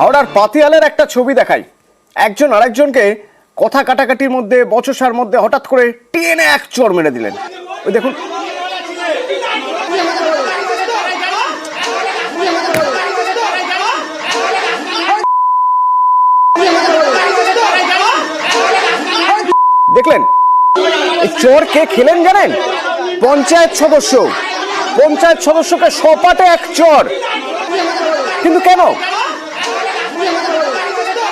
হাওড়ার পাতিয়ালের একটা ছবি দেখাই। একজন আরেকজনকে কথা কাটাকাটির মধ্যে, বচসার মধ্যে হঠাৎ করে টেনে এক চড় মেরে দিলেন। ওই দেখুন, দেখলেন এই চড় কে খেলেন জানেন? পঞ্চায়েত সদস্য। পঞ্চায়েত সদস্যকে সপাটে এক চড়। কিন্তু কেন?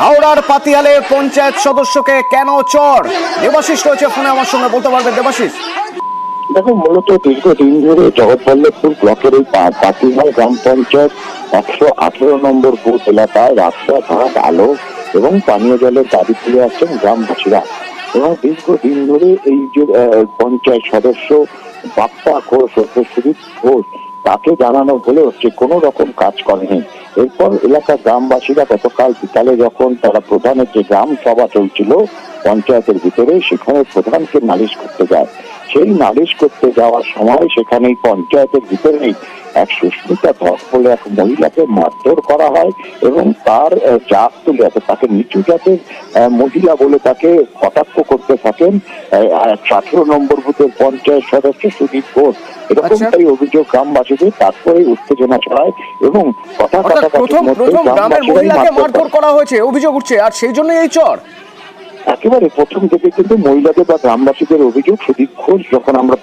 হাওড়ার পাতিয়ালে পঞ্চায়েত সদস্যকে কেন চড়? দেবাশিস রয়েছে ফোনে আমার সঙ্গে, বলতে পারবেন দেবাশিস? দেখো, মূলত দীর্ঘদিন ধরে জগৎবল্লভপুর ব্লকের এই পাতিহাল গ্রাম পঞ্চায়েত 118 নম্বর বুথ এলাকায় রাস্তাঘাট, আলো এবং পানীয় জলের দাবি তুলে আসছেন গ্রামবাসীরা। এবং দীর্ঘদিন ধরে এই যে পঞ্চায়েত সদস্য বাপ্পা ঘোষ, সত্যশ্রী ঘোষ, তাকে জানানো হলেও সে কোনো রকম কাজ করেনি। এরপর এলাকার গ্রামবাসীরা গতকাল বিকালে যখন তারা প্রধানের যে গ্রাম সভা চলছিল পঞ্চায়েতের ভিতরে, সেখানে প্রধানকে নালিশ করতে যায়। সেই নালিশ করতে যাওয়ার সময় সেখানেই পঞ্চায়েতের ভিতরেই এক সুস্মিতা ধর বলে এক মহিলাকে মারধর করা হয় এবং তার জাত তুলে তাকে নিচু জাতের মহিলা বলে তাকে কটাক্ষ করতে থাকেন 18 নম্বর বুথের পঞ্চায়েত সদস্য সুদীপ ঘোষ। এরকমটাই অভিযোগ গ্রামবাসীদের। তারপরে উত্তেজনা ছড়ায় এবং কথা প্রথম গ্রামের মহিলাকে মারধর করা হয়েছে অভিযোগ উঠছে, আর সেই জন্য এই চড়। একেবারে প্রথম থেকে কিন্তু মহিলাদের বা গ্রামবাসীদের অভিযোগ, সুদীপ ঘোষ যখন আমরা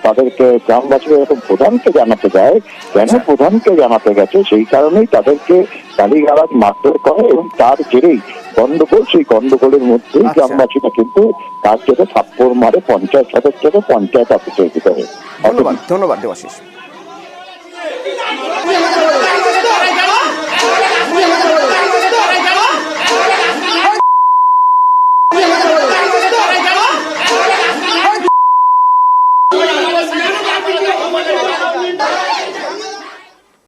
তাদেরকে গ্রামবাসীরা যখন প্রধানকে জানাতে যায়, কেন প্রধানকে জানাতে গেছে সেই কারণেই তাদেরকে গালিগালাজ মারধর করে এবং তার জেরেই গন্ডগোল, সেই গন্ডগোলের মধ্যেই গ্রামবাসীরা কিন্তু তার জেরে থাপ্পড় মারে পঞ্চায়েত সদস্যকে পঞ্চায়েত অফিসের ভিতরে। ধন্যবাদ দেবাশিস।